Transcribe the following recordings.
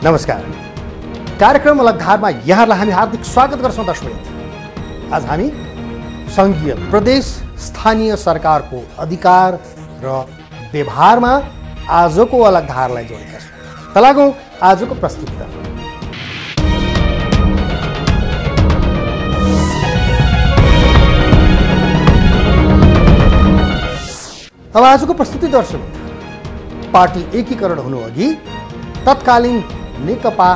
नमस्कार। कार्यक्रम अलग धारमा यहाँलाई हामी हार्दिक स्वागत गर्छौं दर्शक। आज हामी संघीय प्रदेश स्थानीय सरकारको अधिकार र व्यवहारमा आजको अलग धारलाई जोडेका छौं। त लागौं आजको प्रस्तुतितर्फ। अब आजको प्रस्तुति दर्शक, पार्टी एकीकरण हुनु अघि तत्कालीन नेकपा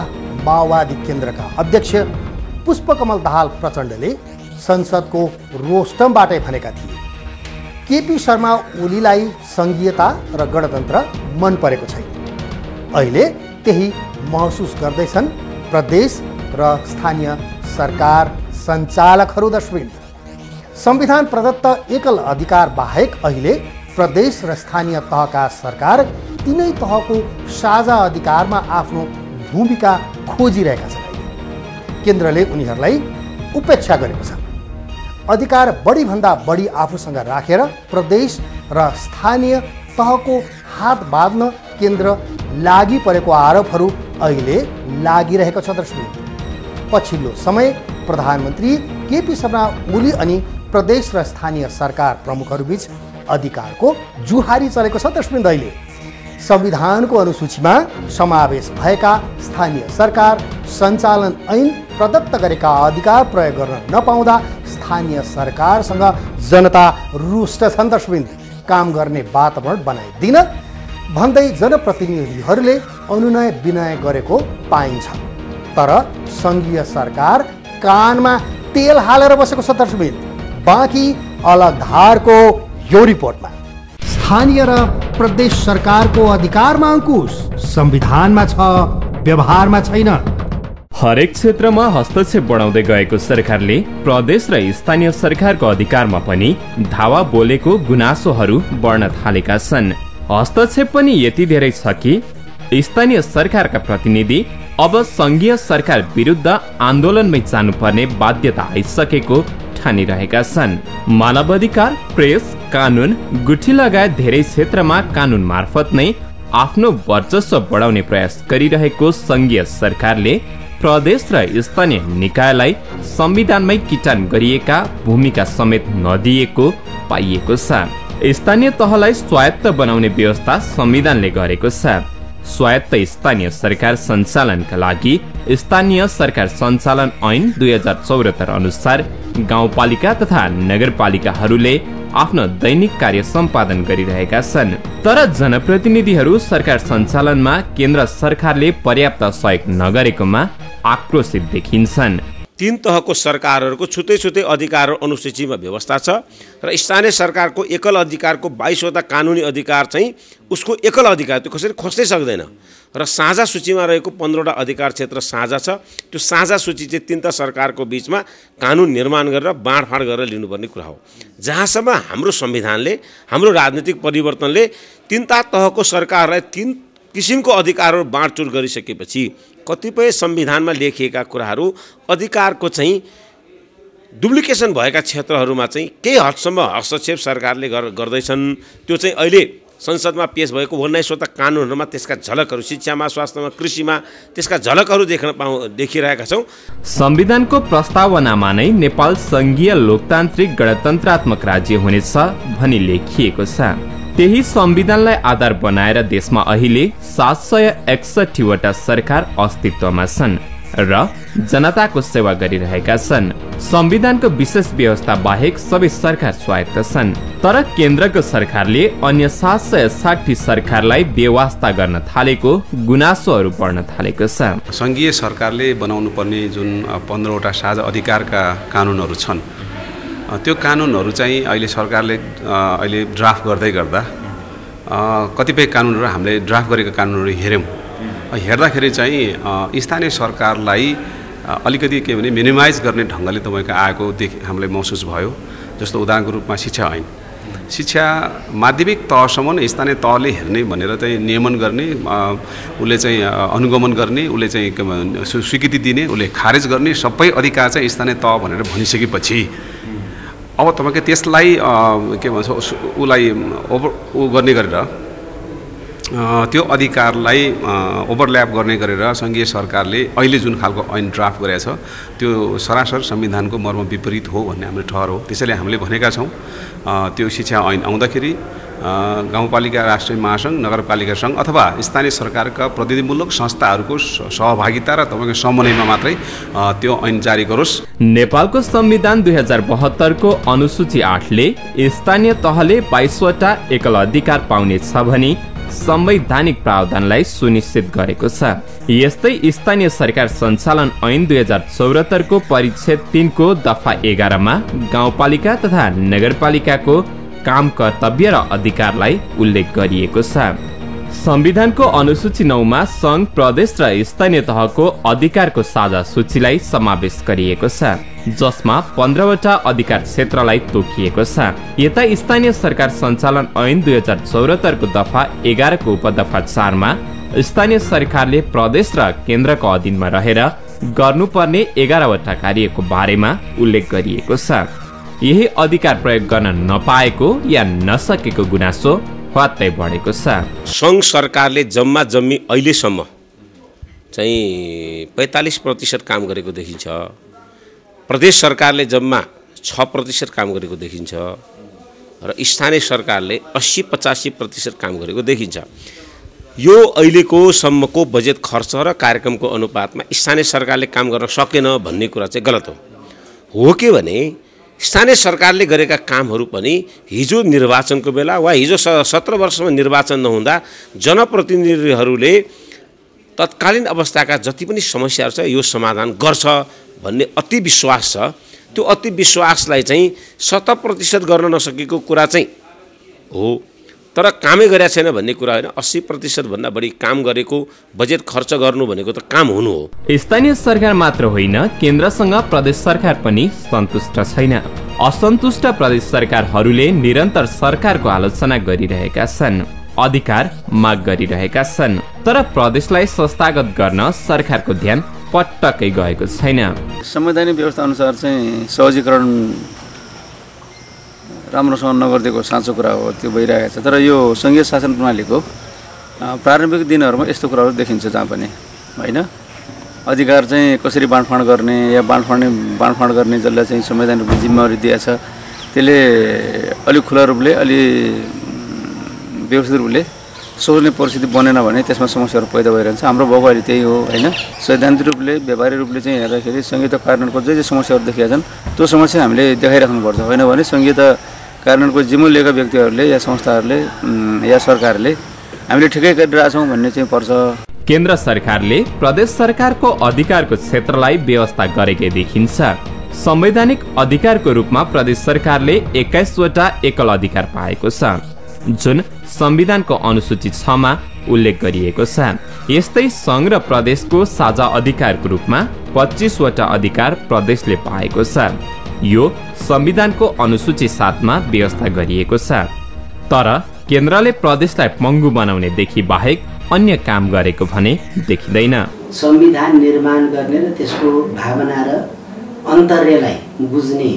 माओवादी केन्द्रका अध्यक्ष पुष्पकमल दाहाल प्रचण्डले संसदको रोस्टमबाटै भनेका थिए, केपी शर्मा ओलीलाई संघीयता र गणतन्त्र मन परेको छैन। अहिले त्यही महसुस गर्दैछन् प्रदेश र स्थानीय सरकार सञ्चालकहरू। दर्शक, संविधान प्रदत्त एकल अधिकार बाहेक अहिले प्रदेश र स्थानीय तहका सरकार तीनै तहको साझा अधिकारमा आफ्नो भूमिका खोजिरहेका छन्। केन्द्रले उनीहरूलाई उपेक्षा गरेको छ। अधिकार बढीभन्दा बढी आफूसँग राखेर प्रदेश र स्थानीय तहको हात बाँध्न केन्द्र लागि परेको आरोपहरू अहिले लागिरहेको छ। दर्शक, पछिल्लो समय प्रधानमन्त्री केपी शर्मा ओली अनि प्रदेश र स्थानीय सरकार प्रमुखहरूबीच अधिकारको जुहारी चलेको छ। दर्शक, अहिले संविधानको अनुसूचीमा समावेश भएका स्थानीय सरकार सञ्चालन ऐन प्रदत्त गरेका अधिकार प्रयोग गर्न नपाउँदा स्थानीय सरकारसँग जनता रुष्ट छन्। दर्शक, काम गर्ने वातावरण बनाइदिन भन्दै जनप्रतिनिधिहरूले अनुनय विनय गरेको पाइन्छ, तर संघीय सरकार कानमा तेल हालेर बसेको छ। दर्शक, बाँकी अलग धारको यो रिपोर्टमा स्थानीय र प्रदेश सरकारको अधिकारमा अंकुश संविधानमा छ, व्यवहारमा छैन। हरेक क्षेत्रमा हस्तक्षेप बढाउँदै गएको सरकारले प्रदेश र स्थानीय सरकारको अधिकारमा पनि धावा बोलेको गुनासोहरू बढ्न थालेका छन्। हस्तक्षेप पनि यति धेरै छ कि स्थानीय सरकारका प्रतिनिधि अब संघीय सरकार विरुद्ध आन्दोलनमै जानुपर्ने बाध्यता आइसकेको ठानिरहेका छन्। मानवाधिकार, प्रेस, कानुन, गुठी लगायत धेरै क्षेत्रमा कानुन मार्फत नै आफ्नो वर्चस्व बढाउने प्रयास गरिरहेको संघीय सरकारले प्रदेश र स्थानीय निकायलाई संविधानमै किटान गरिएका भूमिका समेत नदिएको पाइएको छ। स्थानीय तहलाई स्वायत्त बनाउने व्यवस्था संविधानले गरेको छ। स्वायत्त स्थानीय सरकार सञ्चालनका लागि स्थानीय सरकार सञ्चालन ऐन 2074 अनुसार गाउँपालिका तथा नगरपालिकाहरूले आफ्नो दैनिक कार्य सम्पादन गरिरहेका छन्। तर जनप्रतिनिधिहरू सरकार सञ्चालनमा केन्द्र सरकारले पर्याप्त सहयोग नगरेकोमा आक्रोशित देखिन्छन्। तीन तहको सरकारहरूको छुट्टै छुट्टै अधिकार अनुसूचीमा व्यवस्था छ र स्थानीय सरकारको एकल अधिकारको 22वटा कानुनी अधिकार चाहिँ उसको एकल अधिकार त्यो कसरी खोज्नै सक्दैन र साझा सूचीमा रहेको 15वटा अधिकार क्षेत्र साझा छ। त्यो साझा सूची चाहिँ तीनटा सरकारको बीचमा कानुन निर्माण गरेर बाँडफाँड गरेर लिनुपर्ने कुरा हो। जहाँसम्म हाम्रो संविधानले, हाम्रो राजनीतिक परिवर्तनले तीनटा तहको सरकारलाई तीन किसिमको अधिकारहरू बाँडचुँड गरिसकेपछि कतिपय संविधानमा लेखिएका कुराहरू अधिकारको चाहिँ डुप्लिकेसन भएका क्षेत्रहरूमा चाहिँ केही हदसम्म हस्तक्षेप सरकारले गर्दैछन्। त्यो चाहिँ अहिले संसदमा पेश भएको 19वटा कानुनहरूमा त्यसका झलकहरू, शिक्षामा, स्वास्थ्यमा, कृषिमा त्यसका झलकहरू देखिरहेका छौँ। संविधानको प्रस्तावनामा नै नेपाल संघीय लोकतान्त्रिक गणतन्त्रात्मक राज्य हुनेछ भनी लेखिएको छ। त्यही संविधानलाई आधार बनाएर देशमा अहिले 761 वटा सरकार अस्तित्वमा छन् र जनताको सेवा गरिरहेका छन्। संविधानको विशेष व्यवस्था बाहेक सबै सरकार स्वायत्त छन्, तर केन्द्रको सरकारले अन्य 760 सरकारलाई बेवास्ता गर्न थालेको गुनासोहरू बढ्न थालेको छ। संघीय सरकारले बनाउनु पर्ने जुन 15वटा साझा अधिकारका कानुनहरू छन्, त्यो कानुनहरू चाहिँ अहिले सरकारले अहिले ड्राफ्ट गर्दै गर्दा कतिपय कानुनहरू हामीले ड्राफ्ट गरेका कानुनहरू हेर्दाखेरि चाहिँ स्थानीय सरकारलाई अलिकति के भने मिनिमाइज गर्ने ढङ्गले तपाईँको आएको हामीलाई महसुस भयो। जस्तो उदाहरणको रूपमा शिक्षा ऐन, शिक्षा माध्यमिक तहसम्म स्थानीय तहले हेर्ने भनेर चाहिँ नियमन गर्ने, उसले चाहिँ अनुगमन गर्ने, उसले चाहिँ स्वीकृति दिने, उसले खारेज गर्ने सबै अधिकार चाहिँ स्थानीय तह भनेर भनिसकेपछि अब तपाईँको त्यसलाई के भन्छ उसलाई ऊ गर्ने गरेर त्यो अधिकारलाई ओभरल्याप गर्ने गरेर सङ्घीय सरकारले अहिले जुन खालको ऐन ड्राफ्ट गरेको छ त्यो सरासर संविधानको मर्म विपरीत हो भन्ने हाम्रो ठहर हो। त्यसैले हामीले भनेका छौँ त्यो शिक्षा ऐन आउँदाखेरि गाउँपालिका राष्ट्रिय महासङ्घ, नगरपालिका सङ्घ अथवा स्थानीय सरकारका प्रतिनिधिमूलक संस्थाहरूको सहभागिता र तपाईँको समन्वयमा मात्रै त्यो ऐन जारी गरोस्। नेपालको संविधान 2072 को अनुसूची 8 ले स्थानीय तहले 22 वटा एकल अधिकार पाउने छ भनी संवैधानिक प्रावधानलाई सुनिश्चित गरेको छ। यस्तै स्थानीय सरकार सञ्चालन ऐन 2074 को परिच्छेद 3 को दफा 11 मा गाउँपालिका तथा नगरपालिकाको काम कर्तव्य र अधिकारलाई उल्लेख गरिएको छ। संविधानको अनुसूची 9 मा संघ, प्रदेश र स्थानीय तहको अधिकारको साझा सूचीलाई समावेश गरिएको छ, जसमा 15 वटा अधिकार क्षेत्रलाई तोकिएको छ। यता स्थानीय सरकार सञ्चालन ऐन 2074 को दफा 11 को उपदफा 4 मा स्थानीय सरकारले प्रदेश र केन्द्रको अधीनमा रहेर गर्नुपर्ने 11 वटा कार्यको बारेमा उल्लेख गरिएको छ। यही अधिकार प्रयोग गर्न नपाएको या नसकेको गुनासो हत्तै बढेको छ। सङ्घ सरकारले जम्मा जम्मी अहिलेसम्म चाहिँ 45% काम गरेको देखिन्छ। प्रदेश सरकारले जम्मा 6% काम गरेको देखिन्छ र स्थानीय सरकारले 80-85% काम गरेको देखिन्छ। यो अहिलेको सम्मको बजेट खर्च र कार्यक्रमको अनुपातमा स्थानीय सरकारले काम गर्न सकेन भन्ने कुरा चाहिँ गलत हो के भने स्थानीय सरकारले गरेका कामहरू पनि हिजो निर्वाचनको बेला वा हिजो 17 वर्षमा निर्वाचन नहुँदा जनप्रतिनिधिहरूले तत्कालीन अवस्थाका जति पनि समस्याहरू छ यो समाधान गर्छ भन्ने अति विश्वास छ। त्यो अति विश्वासलाई चाहिँ 100% गर्न नसकेको कुरा चाहिँ हो, तर कामै गरेका छैन भन्ने कुरा होइन। 80% भन्दा बढी काम गरेको, बजेट खर्च गर्नु भनेको त काम हुनु हो। स्थानीय सरकार मात्र होइन, केन्द्रसँग प्रदेश सरकार पनि सन्तुष्ट छैन। असन्तुष्ट प्रदेश सरकारहरूले निरन्तर सरकारको आलोचना गरिरहेका छन्, अधिकार माग गरिरहेका छन्, तर प्रदेशलाई संस्थागत गर्न सरकारको ध्यान पटक्कै गएको छैन। संवैधानिक व्यवस्था अनुसार चाहिँ सहजीकरण राम्रोसँग नगरिदिएको साँचो कुरा हो, त्यो भइरहेको छ। तर यो सङ्घीय शासन प्रणालीको प्रारम्भिक दिनहरूमा यस्तो कुराहरू देखिन्छ जहाँ पनि होइन। अधिकार चाहिँ कसरी बाँडफाँड गर्ने या बाँडफाँड गर्ने जसलाई चाहिँ संवैधानिक रूपले जिम्मेवारी दिएको छ त्यसले अलिक खुला रूपले अलि व्यवस्थित रूपले सोच्ने परिस्थिति बनेन भने त्यसमा समस्याहरू पैदा भइरहन्छ। हाम्रो भएको अहिले त्यही हो होइन। सैद्धान्तिक रूपले व्यावहारिक रूपले चाहिँ हेर्दाखेरि संहिता कार्यान्वयनको जे समस्याहरू देखिएका छन् त्यो समस्या हामीले देखाइराख्नुपर्छ। होइन भने संहिता कार्यान्वयनको जिम्मा लिएका व्यक्तिहरूले या संस्थाहरूले या सरकारले हामीले ठिकै गरिरहेछौँ भन्ने चाहिँ पर्छ। केन्द्र सरकारले प्रदेश सरकारको अधिकारको क्षेत्रलाई व्यवस्था गरेकै देखिन्छ। संवैधानिक अधिकारको रूपमा प्रदेश सरकारले 21 वटा एकल अधिकार पाएको छ, जुन संविधानको अनुसूची 6 मा उल्लेख गरिएको छ। यस्तै संघ र प्रदेशको साझा अधिकारको रूपमा 25 वटा अधिकार प्रदेशले पाएको छ। यो संविधानको अनुसूची 7 मा व्यवस्था गरिएको छ। तर केन्द्रले प्रदेशलाई पङ्गु बनाउने देखि बाहेक अन्य काम गरेको भने देखिँदैन। संविधान निर्माण गर्ने र त्यसको भावना र अन्तर्यलाई बुझ्ने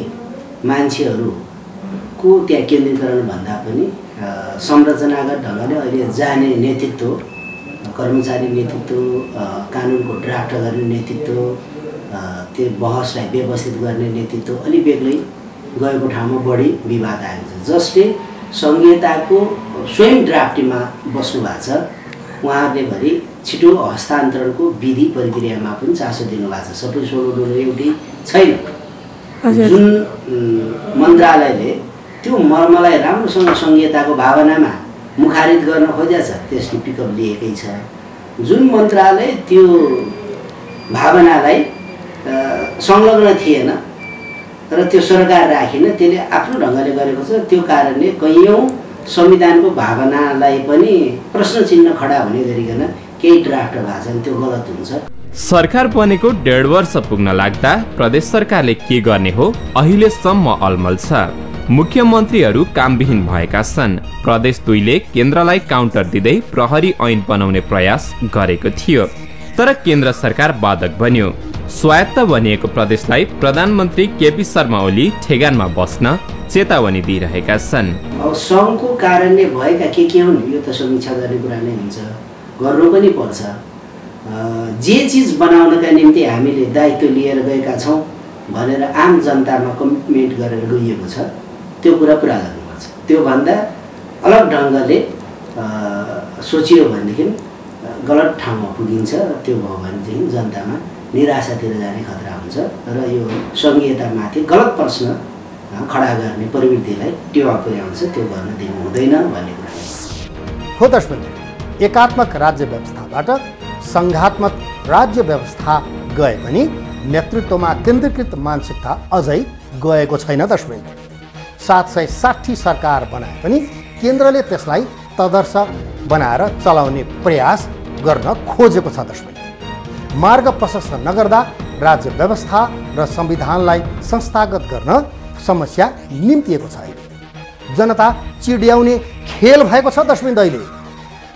मान्छेहरूको त्यहाँ केन्द्रीकरण भन्दा पनि संरचनागत ढङ्गले अहिले जाने नेतृत्व, कर्मचारी नेतृत्व, कानुनको ड्राफ्ट गर्ने नेतृत्व, त्यो बहसलाई व्यवस्थित गर्ने नेतृत्व अलि बेग्लै गएको ठाउँमा बढी विवाद आएको छ। जसले संहिताको स्वयं ड्राफ्टीमा बस्नु भएको छ उहाँहरूले भरि छिटो हस्तान्तरणको विधि प्रक्रियामा पनि चासो दिनुभएको छ। सबै सोलोडोलो एउटै छैन। जुन मन्त्रालयले त्यो मर्मलाई राम्रोसँग संहिताको भावनामा मुखारित गर्न खोजेको छ त्यसले पिकअप लिएकै छ। जुन मन्त्रालय त्यो भावनालाई संलग्न थिएन र त्यो सरकार राखेन, त्यसले आफ्नो ढङ्गले गरेको छ। त्यो कारणले कैयौँ संविधानको भावनालाई पनि प्रश्न चिन्ह खडा हुने गरिकन केही ड्राफ्ट भएको छन्, त्यो गलत हुन्छ। सरकार बनेको 1.5 वर्ष पुग्न लाग्दा प्रदेश सरकारले के गर्ने हो अहिलेसम्म अलमल छ। मुख्यमन्त्रीहरू कामविहीन भएका छन्। प्रदेश 2 ले केन्द्रलाई काउन्टर दिँदै प्रहरी ऐन बनाउने प्रयास गरेको थियो, तर केन्द्र सरकार बाधक बन्यो। स्वायत्त बनिएको प्रदेशलाई प्रधानमन्त्री केपी शर्मा ओली ठेगानमा बस्न चेतावनी दिइरहेका छन्। अब सङ्घको कारणले भएका के हुन् यो त समीक्षा गर्ने कुरा नै हुन्छ, गर्नु पनि पर्छ। जे चिज बनाउनका निम्ति हामीले दायित्व लिएर गएका छौँ भनेर आम जनतामा कमिटमेन्ट गरेर गइएको छ, त्यो कुरा पुरा गर्नुपर्छ। त्योभन्दा अलग ढङ्गले सोचियो भनेदेखि गलत ठाउँमा पुगिन्छ। त्यो भयो भनेदेखि जनतामा निराशातिर जाने खतरा हुन्छ र यो सङ्घीयतामाथि गलत प्रश्न खडा गर्ने प्रवृत्तिलाई टेवा पुर्याउँछ, त्यो गर्न दिनु हुँदैन भन्ने कुरा हो। दर्शक, एकात्मक राज्य व्यवस्थाबाट सङ्घात्मक राज्य व्यवस्था गए पनि नेतृत्वमा केन्द्रीकृत मानसिकता अझै गएको छैन। दर्शक, 760 सरकार बनाए पनि केन्द्रले त्यसलाई तदर्थ बनाएर चलाउने प्रयास गर्न खोजेको छ। दर्शक, मार्ग प्रशस्त नगर्दा राज्य व्यवस्था र संविधानलाई संस्थागत गर्न समस्या निम्तिएको छ। जनता चिड्याउने खेल भएको छ। दर्शक, अहिले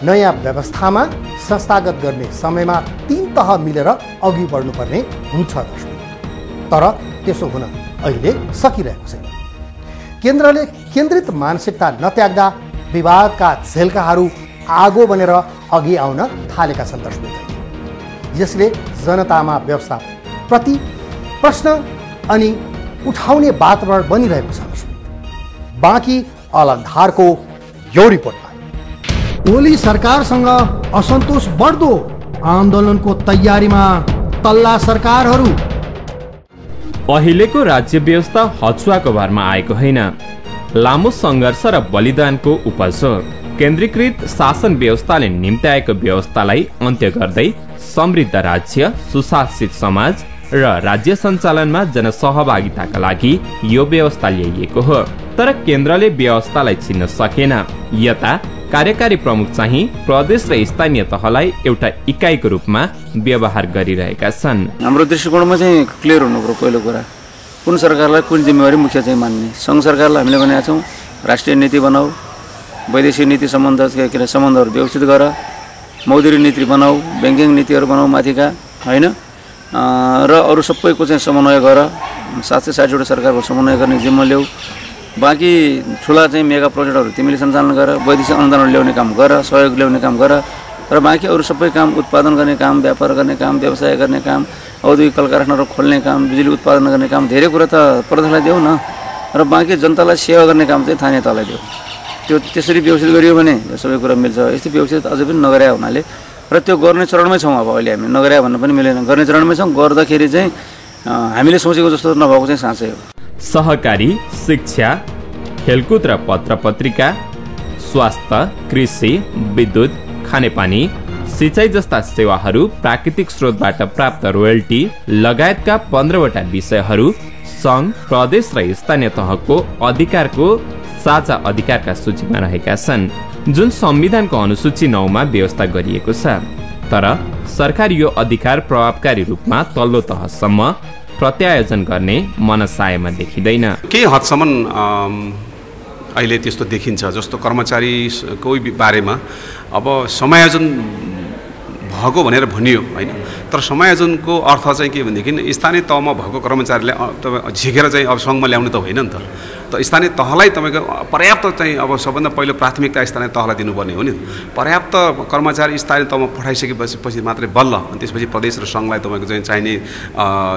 नयाँ व्यवस्थामा संस्थागत गर्ने समयमा 3 तह मिलेर अघि बढ्नुपर्ने हुन्छ। दर्शक, तर त्यसो हुन अहिले सकिरहेको छैन। केन्द्रले केन्द्रित मानसिकता नत्याग्दा विवादका झेल्काहरू आगो बनेर अघि आउन थालेका छन्। दर्शक, यसले जनतामा व्यवस्था प्रति प्रश्न अनि उठाउने वातावरण बनिरहेको छ। बाँकी अलगधारको यो रिपोर्टमा ओली सरकारसँग असन्तोष बढ्दो, आन्दोलनको तयारीमा तल्ला सरकारहरू। अहिलेको राज्य व्यवस्था हचुवाको भरमा आएको होइन, लामो सङ्घर्ष र बलिदानको उपज हो। केन्द्रीकृत शासन व्यवस्थाले निम्त्याएको व्यवस्थालाई अन्त्य गर्दै समृद्ध राज्य, सुशासित समाज र राज्य सञ्चालनमा जनसहभागिताका लागि यो व्यवस्था ल्याइएको हो। तर केन्द्रले व्यवस्थालाई छिन्न सकेन। यता कार्यकारी प्रमुख चाहिँ प्रदेश र स्थानीय तहलाई एउटा इकाइको रूपमा व्यवहार गरिरहेका छन्। हाम्रो दृष्टिकोणमा चाहिँ क्लियर हुनुपर्छ। पहिलो कुरा, कुन सरकारलाई कुन जिम्मेवारी मुख्य चाहिँ मान्ने। सङ्घ सरकारलाई हामीले भनेका छौँ राष्ट्रिय नीति बनाऊ, वैदेशिक नीति सम्बन्धहरू व्यवस्थित गर, मौद्रिक नीति बनाऊ, ब्याङ्किङ नीतिहरू बनाऊ माथिका, होइन, र अरू सबैको चाहिँ समन्वय गर। 760वटा सरकारको समन्वय गर्ने जिम्मा ल्याऊ। बाँकी ठुला चाहिँ मेगा प्रोजेक्टहरू तिमीले सञ्चालन गर, वैदेशिक अनुदानहरू ल्याउने काम गर, सहयोग ल्याउने काम गर, र बाँकी अरू सबै काम, उत्पादन गर्ने काम, व्यापार गर्ने काम, व्यवसाय गर्ने काम, औद्योगिक कल कारखानाहरू खोल्ने काम, बिजुली उत्पादन गर्ने काम, धेरै कुरा त प्रदेशलाई देऊ न। र बाँकी जनतालाई सेवा गर्ने काम चाहिँ स्थानीय तहलाई देऊ। त्यो त्यसरी व्यवस्थित गरियो भने सबै कुरा मिल्छ। यस्तो व्यवस्थित अझै पनि नगरे हुनाले र त्यो गर्ने चरणमै छौँ। अब अहिले हामी नगरे भन्न पनि मिलेन, गर्ने चरणमै छौँ। गर्दाखेरि चाहिँ हामीले सोचेको जस्तो नभएको चाहिँ साँच्चै हो। सहकारी, शिक्षा, खेलकुद र पत्र पत्रिका, स्वास्थ्य, कृषि, विद्युत, खानेपानी, सिँचाइ जस्ता सेवाहरू, प्राकृतिक स्रोतबाट प्राप्त रोयल्टी लगायतका 15वटा विषयहरू सङ्घ, प्रदेश र स्थानीय तहको अधिकारको साझा अधिकारका सूचीमा रहेका छन्, जुन संविधानको अनुसूची 9 मा व्यवस्था गरिएको छ। तर सरकार यो अधिकार प्रभावकारी रूपमा तल्लो तहसम्म प्रत्यायोजन गर्ने मनसायमा देखिँदैन। केही हदसम्म अहिले त्यस्तो देखिन्छ, जस्तो कर्मचारीको बारेमा अब समायोजन भएको भनेर भनियो, होइन, तर समायोजनको अर्थ चाहिँ के भनेदेखि स्थानीय तहमा भएको कर्मचारीलाई झिकेर चाहिँ अब सङ्घमा ल्याउने त होइन नि त। त स्थानीय तहलाई तपाईँको पर्याप्त चाहिँ अब सबभन्दा पहिलो प्राथमिकता स्थानीय तहलाई दिनुपर्ने हो नि। पर्याप्त कर्मचारी स्थानीय तहमा पठाइसकेपछि मात्रै बल्ल अनि त्यसपछि प्रदेश र सङ्घलाई तपाईँको चाहिँ चाहिने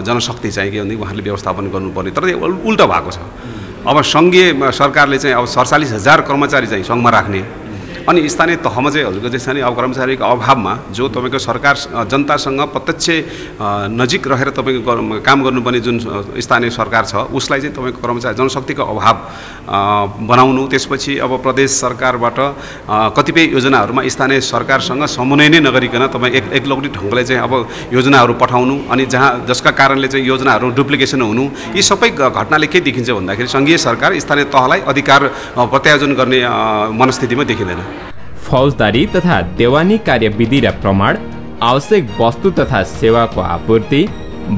जनशक्ति चाहिँ के भनेदेखि उहाँले व्यवस्थापन गर्नुपर्ने। तर यो उल्टा भएको छ। अब सङ्घीय सरकारले चाहिँ अब 47,000 कर्मचारी चाहिँ सङ्घमा राख्ने, अनि स्थानीय तहमा चाहिँ हजुरको चाहिँ अब कर्मचारीको अभावमा जो तपाईँको सरकार जनतासँग प्रत्यक्ष नजिक रहेर तपाईँको काम गर्नुपर्ने जुन स्थानीय सरकार छ उसलाई चाहिँ तपाईँको कर्मचारी जनशक्तिको अभाव बनाउनु। त्यसपछि अब प्रदेश सरकारबाट कतिपय योजनाहरूमा स्थानीय सरकारसँग समन्वय नै नगरिकन तपाईँ एकलौटी ढङ्गले चाहिँ अब योजनाहरू पठाउनु, अनि जसका कारणले चाहिँ योजनाहरू डुप्लिकेसन हुनु, यी सबै घटनाले के देखिन्छ भन्दाखेरि सङ्घीय सरकार स्थानीय तहलाई अधिकार प्रत्यायोजन गर्ने मनस्थितिमा देखिँदैन। फौजदारी तथा देवानी कार्यविधि र प्रमाण, आवश्यक वस्तु तथा सेवाको आपूर्ति,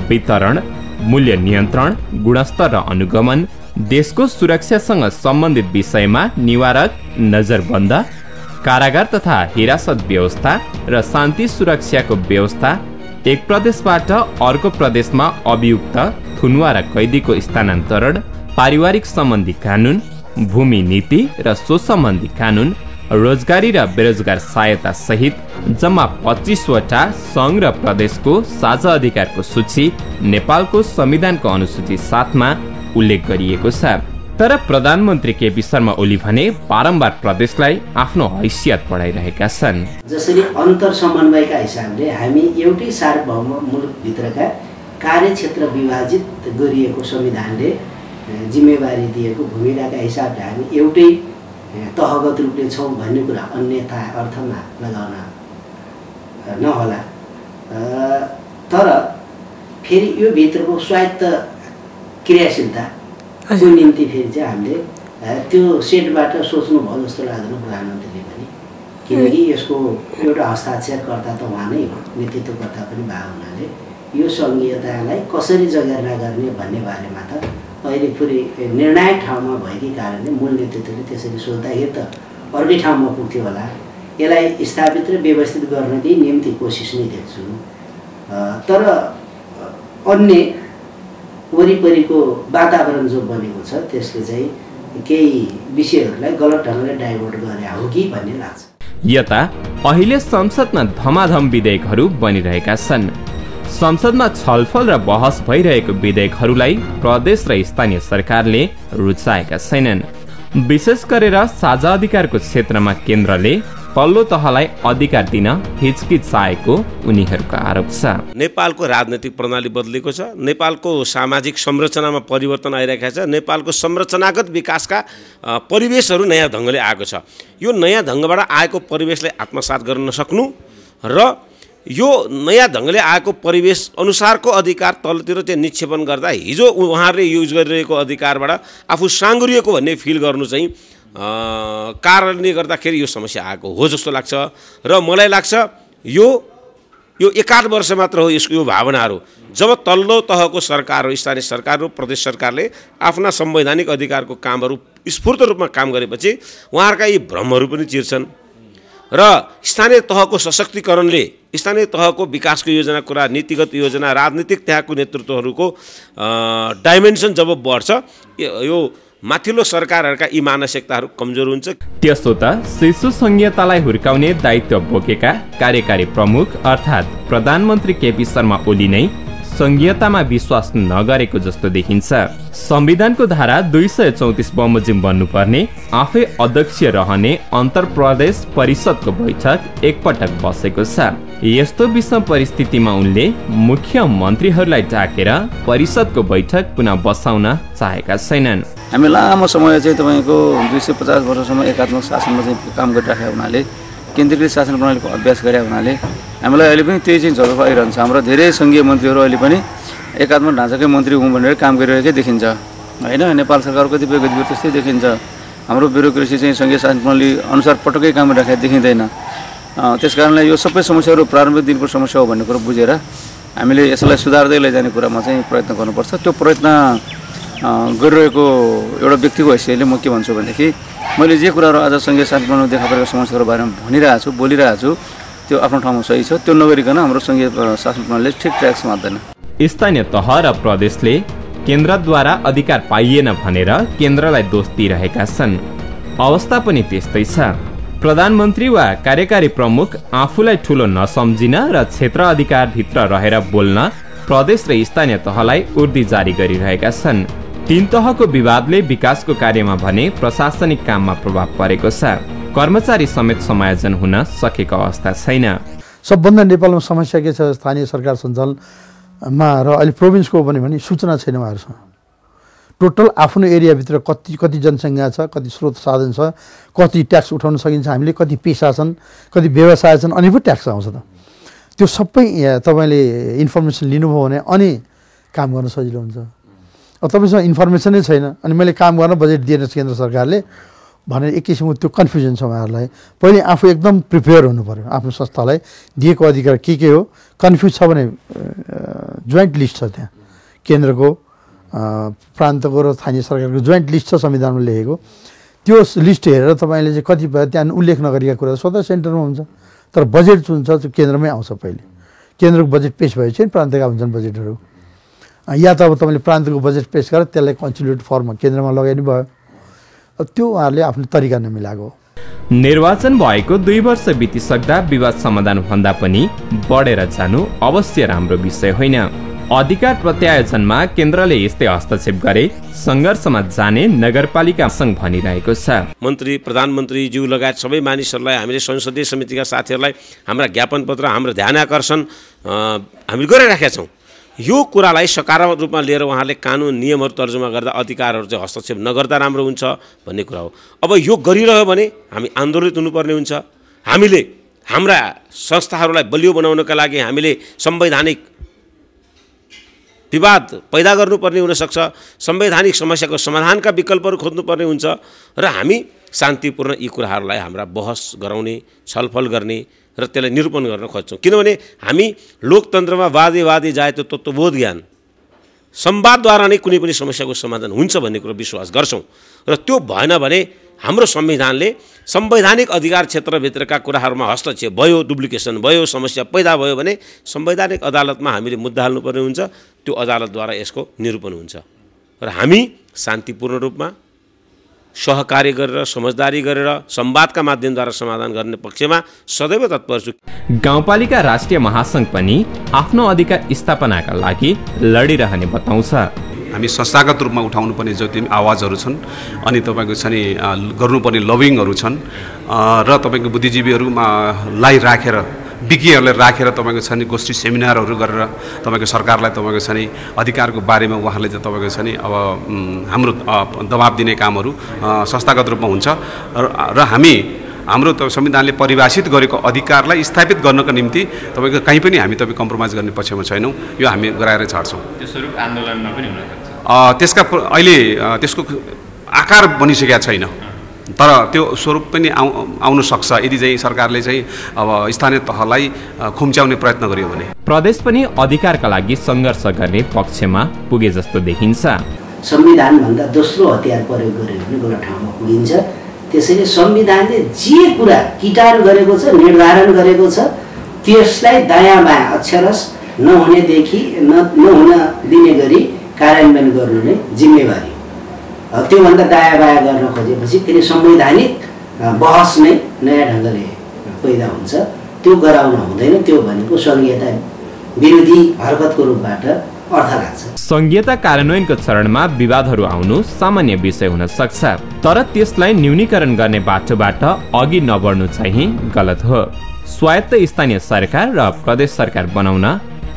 वितरण, मूल्य नियन्त्रण, गुणस्तर र अनुगमन, देशको सुरक्षासँग सम्बन्धित विषयमा निवारक नजरबन्द, कारागार तथा हिरासत व्यवस्था र शान्ति सुरक्षाको व्यवस्था, एक प्रदेशबाट अर्को प्रदेशमा अभियुक्त, थुनुवा र कैदीको स्थानान्तरण, पारिवारिक सम्बन्धी कानुन, भूमि नीति र सो सम्बन्धी कानुन, रोजगारी र बेरोजगार सहायता सहित जम्मा 25 वटा संघ र प्रदेशको साझा अधिकारको सूची नेपालको संविधानको अनुसूची 7 मा उल्लेख गरिएको छ। तर प्रधानमन्त्री केपी शर्मा ओली भने बारम्बार प्रदेशलाई आफ्नो हैसियत बढाइरहेका छन्। जसरी अन्तर समन्वयका हिसाबले हामी एउटै सार्वभौम मुलुकभित्रका कार्यक्षेत्र विभाजित गरिएको संविधानले जिम्मेवारी दिएको भूमिकाका हिसाबले हामी एउटै तहगत रूपले छौँ भन्ने कुरा अन्यथा अर्थमा लगाउन नहोला। तर फेरि यो भित्रको स्वायत्त क्रियाशीलताको निम्ति फेरि चाहिँ हामीले त्यो सेटबाट सोच्नुभयो जस्तो लाग्दैन प्रधानमन्त्रीले पनि, किनकि यसको एउटा हस्ताक्षरकर्ता त उहाँ नै हो, नेतृत्वकर्ता पनि भएको हुनाले यो सङ्घीयतालाई कसरी जगेर्ना गर्ने भन्ने बारेमा त अहिले पुरै निर्णायक ठाउँमा भएकै कारणले मूल नेतृत्वले त्यसरी सोच्दाखेरि त अर्कै ठाउँमा पुग्थ्यो होला। यसलाई स्थापित र व्यवस्थित गर्नकै निम्ति कोसिस नै देख्छु। तर अन्य वरिपरिको वातावरण जो बनेको छ त्यसले चाहिँ केही विषयहरूलाई गलत ढङ्गले डाइभर्ट गरे हो कि भन्ने लाग्छ। यता अहिले संसदमा धमाधम विधेयकहरू बनिरहेका छन्। संसदमा छलफल र बहस भइरहेको विधेयकहरूलाई प्रदेश र स्थानीय सरकारले रुचाएका छैनन्। विशेष गरेर साझा अधिकारको क्षेत्रमा केन्द्रले तल्लो तहलाई अधिकार दिन हिचकिचाएको उनीहरूको आरोप छ। नेपालको राजनैतिक प्रणाली बदलेको छ, नेपालको सामाजिक संरचनामा परिवर्तन आइरहेको छ, नेपालको संरचनागत विकासका परिवेशहरू नयाँ ढङ्गले आएको छ। यो नयाँ ढङ्गबाट आएको परिवेशलाई आत्मसात गर्न नसक्नु र यो नयाँ ढङ्गले आएको परिवेश अनुसारको अधिकार तलतिर चाहिँ निक्षेपण गर्दा हिजो उहाँहरूले युज गरिरहेको अधिकारबाट आफू साँगुरिएको भन्ने फिल गर्नु चाहिँ कारणले गर्दाखेरि यो समस्या आएको हो जस्तो लाग्छ। र मलाई लाग्छ यो एकाध वर्ष मात्र हो यसको यो भावनाहरू। जब तल्लो तहको सरकार हो, स्थानीय सरकार हो, प्रदेश सरकारले आफ्ना संवैधानिक अधिकारको कामहरू स्फूर्त रूपमा काम गरेपछि उहाँहरूका यी भ्रमहरू पनि चिर्छन् र स्थानीय तहको सशक्तिकरणले, स्थानीय तहको विकासको योजना कुरा, नीतिगत योजना, राजनीतिक त्यहाँको नेतृत्वहरूको डाइमेन्सन जब बढ्छ यो माथिल्लो सरकारहरूका यी मानसिकताहरू कमजोर हुन्छ। त्यसो त शिशु संहितालाई हुर्काउने दायित्व बोकेका कार्यकारी प्रमुख अर्थात् प्रधानमन्त्री केपी शर्मा ओली नै संघीयतामा विश्वास नगरेको जस्तो देखिन्छ। संविधानको धारा 234 बमोजिम बन्नुपर्ने आफै अध्यक्ष रहने अन्तर प्रदेश परिषदको बैठक एकपटक बसेको छ। यस्तो विषम परिस्थितिमा उनले मुख्यमन्त्रीहरूलाई डाकेर परिषदको बैठक पुनः बसाउन चाहेका छैनन्। हामी लामो समय चाहिँ तपाईँको 250 वर्षसम्म एकात्मक शासनमा चाहिँ काम गरिराखेका हुनाले, केन्द्रीय शासन प्रणालीको अभ्यास गरेका हुनाले हामीलाई अहिले पनि त्यही चाहिँ झलक आइरहन्छ। हाम्रो धेरै सङ्घीय मन्त्रीहरू अहिले पनि एकात्मक ढाँचाकै मन्त्री हुँ भनेर काम गरिरहेकै देखिन्छ होइन। नेपाल सरकारको कतिपय गतिविधि त्यस्तै देखिन्छ। हाम्रो ब्युरोक्रेसी चाहिँ सङ्घीय शासन प्रणाली अनुसार पटक्कै काम गरिराखेको देखिँदैन। त्यस कारणले यो सबै समस्याहरू प्रारम्भिक दिनको समस्या हो भन्ने कुरो बुझेर हामीले यसलाई सुधार्दै लैजाने कुरामा चाहिँ प्रयत्न गर्नुपर्छ। त्यो प्रयत्न गरिरहेको एउटा व्यक्तिको हैसियतले म के भन्छु भनेदेखि मैले जे कुराहरू आज सङ्घीय शासन प्रणालीमा देखा परेको समस्याको बारेमा भनिरहेको छु, बोलिरहेको छु, त्यो आफ्नो ठाउँमा सही छ। त्यो नगरिकन हाम्रो सङ्घीय शासन प्रणालीले ठिक ट्र्याक समात्दैन। स्थानीय तह र प्रदेशले केन्द्रद्वारा अधिकार पाइएन भनेर केन्द्रलाई दोष दिइरहेका छन्। अवस्था पनि त्यस्तै छ। प्रधानमन्त्री वा कार्यकारी प्रमुख आफूलाई ठुलो नसम्झिन र क्षेत्र अधिकारभित्र रहेर बोल्न प्रदेश र स्थानीय तहलाई उर्दी जारी गरिरहेका छन्। तीन तहको विवादले विकासको कार्यमा भने प्रशासनिक काममा प्रभाव परेको छ। कर्मचारी समेत समायोजन हुन सकेको अवस्था छैन। सबभन्दा नेपालमा समस्या के छ, स्थानीय सरकार सञ्चालनमा र अहिले प्रोभिन्सको भने सूचना छैन उहाँहरूसँग। टोटल आफ्नो एरियाभित्र कति जनसङ्ख्या छ, कति स्रोत साधन छ, कति ट्याक्स उठाउन सकिन्छ हामीले, कति पेसा छन्, कति व्यवसाय छन्, अनि पो ट्याक्स आउँछ त। त्यो सबै तपाईँले इन्फर्मेसन लिनुभयो भने अनि काम गर्न सजिलो हुन्छ। अब तपाईँसँग इन्फर्मेसनै छैन अनि मैले काम गर्न बजेट दिएन केन्द्र सरकारले भनेर एक किसिमको त्यो कन्फ्युजन छ उहाँहरूलाई। पहिले आफू एकदम प्रिपेयर हुनु पऱ्यो, आफ्नो संस्थालाई दिएको अधिकार के हो। कन्फ्युज छ भने जोइन्ट लिस्ट छ, त्यहाँ केन्द्रको, प्रान्तको र स्थानीय सरकारको जोइन्ट लिस्ट छ संविधानमा लेखेको। त्यो लिस्ट हेरेर तपाईँले चाहिँ कतिपय त्यहाँ उल्लेख नगरेका कुरा स्वतः सेन्टरमा हुन्छ, तर बजेट जुन छ त्यो केन्द्रमै आउँछ। पहिले केन्द्रको बजेट पेश भएपछि प्रान्तका हुन्छन् बजेटहरू। या त अब तपाईँले प्रान्तको बजेट पेश गरेर त्यसलाई कन्सोलिडेटेड फर्ममा केन्द्रमा लगाइने भयो। अब त्यो उहाँहरूले आफ्नो तरिका नमिलाएको हो। निर्वाचन भएको 2 वर्ष बितिसक्दा विवाद समाधान भन्दा पनि बढेर जानु अवश्य राम्रो विषय होइन। अधिकार प्रत्यायोजनमा केन्द्रले यस्तै हस्तक्षेप गरे सङ्घर्षमा जाने नगरपालिका सङ्घ भनिरहेको छ। मन्त्री प्रधानमन्त्रीज्यू लगायत सबै मानिसहरूलाई हामीले संसदीय समितिका साथीहरूलाई हाम्रा ज्ञापन पत्र हाम्रो ध्यान आकर्षण हामीले गरिराखेका छौँ। यो कुरालाई सकारात्मक रूपमा लिएर उहाँले कानुन नियमहरू तर्जुमा गर्दा अधिकारहरू चाहिँ हस्तक्षेप नगर्दा राम्रो हुन्छ भन्ने कुरा हो। अब यो गरिरह्यो भने हामी आन्दोलित हुनुपर्ने हुन्छ। हामीले हाम्रा संस्थाहरूलाई बलियो बनाउनका लागि हामीले संवैधानिक विवाद पैदा गर्नुपर्ने हुनसक्छ, संवैधानिक समस्याको समाधानका विकल्पहरू खोज्नुपर्ने हुन्छ र हामी शान्तिपूर्ण यी कुराहरूलाई हाम्रा बहस गराउने, छलफल गर्ने र त्यसलाई निरूपण गर्न खोज्छौँ। किनभने हामी लोकतन्त्रमा वादी जाए त्यो तत्त्वबोध ज्ञान संवादद्वारा नै कुनै पनि समस्याको समाधान हुन्छ भन्ने कुरो विश्वास गर्छौँ र त्यो भएन भने हाम्रो संविधानले संवैधानिक अधिकार क्षेत्रभित्रका कुराहरूमा हस्तक्षेप भयो, डुप्लिकेसन भयो, समस्या पैदा भयो भने संवैधानिक अदालतमा हामीले मुद्दा हाल्नुपर्ने हुन्छ। त्यो अदालतद्वारा यसको निरूपण हुन्छ र हामी शान्तिपूर्ण रूपमा सहकार्य गरेर समझदारी गरेर संवादका माध्यमद्वारा समाधान गर्ने पक्षमा सदैव तत्पर छु। गाउँपालिका राष्ट्रिय महासङ्घ पनि आफ्नो अधिकार स्थापनाका लागि लडिरहने बताउँछ। हामी संस्थागत रूपमा उठाउनुपर्ने जति आवाजहरू छन् अनि तपाईँको छ नि गर्नुपर्ने लबिङहरू छन् र तपाईँको बुद्धिजीवीहरूलाई राखेर विज्ञहरूलाई राखेर तपाईँको छ नि गोष्ठी सेमिनारहरू गरेर तपाईँको सरकारलाई तपाईँको छ नि अधिकारको बारेमा उहाँले चाहिँ तपाईँको छ नि अब हाम्रो दबाब दिने कामहरू संस्थागत रूपमा हुन्छ र हामी हाम्रो संविधानले परिभाषित गरेको अधिकारलाई स्थापित गर्नको निम्ति तपाईँको कहीँ पनि हामी तपाईँ कम्प्रोमाइज गर्ने पक्षमा छैनौँ। यो हामी गराएर छाड्छौँ। त्यसो आन्दोलनमा पनि हुन सक्छ। त्यसका अहिले त्यसको आकार बनिसकेका छैन, तर त्यो स्वरूप पनि आउन सक्छ यदि चाहिँ सरकारले चाहिँ अब स्थानीय तहलाई खुम्च्याउने प्रयत्न गर्यो भने। प्रदेश पनि अधिकारका लागि सङ्घर्ष गर्ने पक्षमा पुगे जस्तो देखिन्छ। संविधानभन्दा दोस्रो हतियार प्रयोग गर्यो भने गलत ठाउँमा पुगिन्छ। त्यसैले संविधानले जे कुरा किटान गरेको छ, निर्धारण गरेको छ, त्यसलाई दायाँ बायाँ अक्षरश नहुनेदेखि नहुन दिने गरी कार्यान्वयन गर्नु नै जिम्मेवारी। त्योभन्दा दायाँ बायाँ गर्न खोजेपछि त्यसले संवैधानिक बहस नै नयाँ ढङ्गले पैदा हुन्छ। त्यो गराउन हुँदैन। त्यो भनेको सङ्घीयता विरोधी हरकतको रूपबाट अर्थ लाग्छ। सङ्घीयता कार्यान्वयनको चरणमा विवादहरू आउनु सामान्य विषय हुन सक्छ, तर त्यसलाई न्यूनीकरण गर्ने बाटोबाट अघि नबढ्नु चाहिँ गलत हो। स्वायत्त स्थानीय सरकार र प्रदेश सरकार बनाउन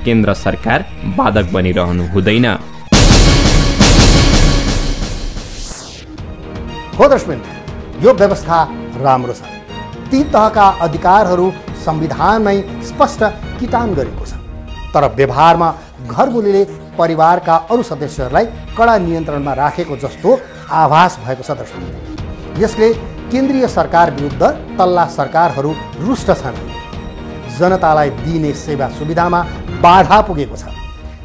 केन्द्र सरकार बाधक बनिरहनु हुँदैन। हो दर्शक, यो व्यवस्था राम्रो छ। ती तहका अधिकारहरू संविधानमै स्पष्ट किटान गरेको छ, तर व्यवहारमा घरबुलीले परिवारका अरू सदस्यहरूलाई कडा नियन्त्रणमा राखेको जस्तो आभास भएको छ। दर्शक, यसले केन्द्रीय सरकार विरुद्ध तल्ला सरकारहरू रुष्ट छन्। जनतालाई दिइने सेवा सुविधामा बाधा पुगेको छ।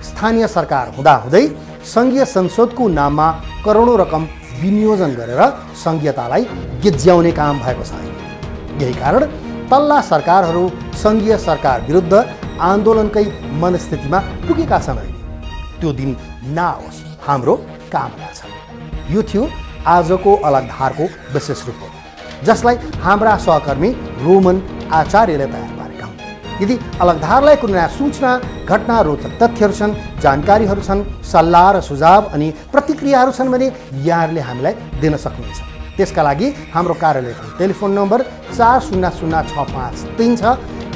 स्थानीय सरकार हुँदाहुँदै सङ्घीय संसदको नाममा करोडौँ रकम विनियोजन गरेर सङ्घीयतालाई गिज्याउने काम भएको छ। यही कारण तल्ला सरकारहरू सङ्घीय सरकार विरुद्ध आन्दोलनकै मनस्थितिमा पुगेका छन्। त्यो दिन नआओस् हाम्रो कामना छ। यो थियो आजको अलग धारको विशेष रिपोर्ट, जसलाई हाम्रा सहकर्मी रोमन आचार्यले तयार पारेका हुन्। यदि अलग धारलाई कुनै नयाँ सूचना, घटना, रोचक तथ्यहरू छन्, जानकारीहरू छन्, सल्लाह र सुझाव अनि प्रतिक्रियाहरू छन् भने यहाँहरूले हामीलाई दिन सक्नुहुन्छ। त्यसका लागि हाम्रो कार्यालयको टेलिफोन नम्बर 400653 छ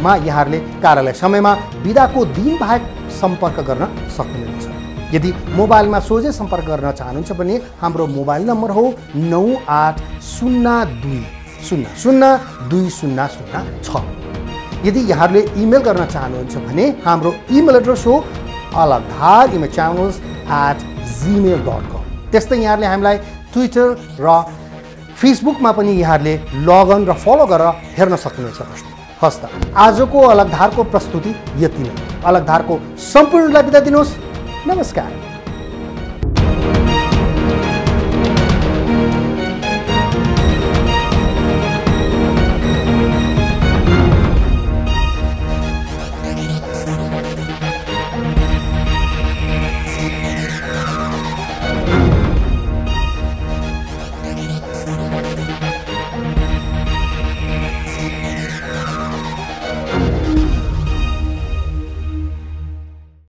मा यहाँहरूले कार्यालय समयमा बिदाको दिन बाहेक सम्पर्क गर्न सक्नुहुन्छ। यदि मोबाइलमा सोझै सम्पर्क गर्न चाहनुहुन्छ भने हाम्रो मोबाइल नम्बर हो 9802002006। यदि यहाँहरूले इमेल गर्न चाहनुहुन्छ भने हाम्रो इमेल एड्रेस हो alagdhar@gmail.com। त्यस्तै यहाँहरूले हामीलाई ट्विटर र फेसबुकमा पनि यहाँहरूले लगइन र फलो गरेर हेर्न सक्नुहुन्छ। हस् त, आजको अलग धारको प्रस्तुति यति नै। अलग धारको सम्पूर्णलाई बिदा दिनुहोस्। नमस्कार।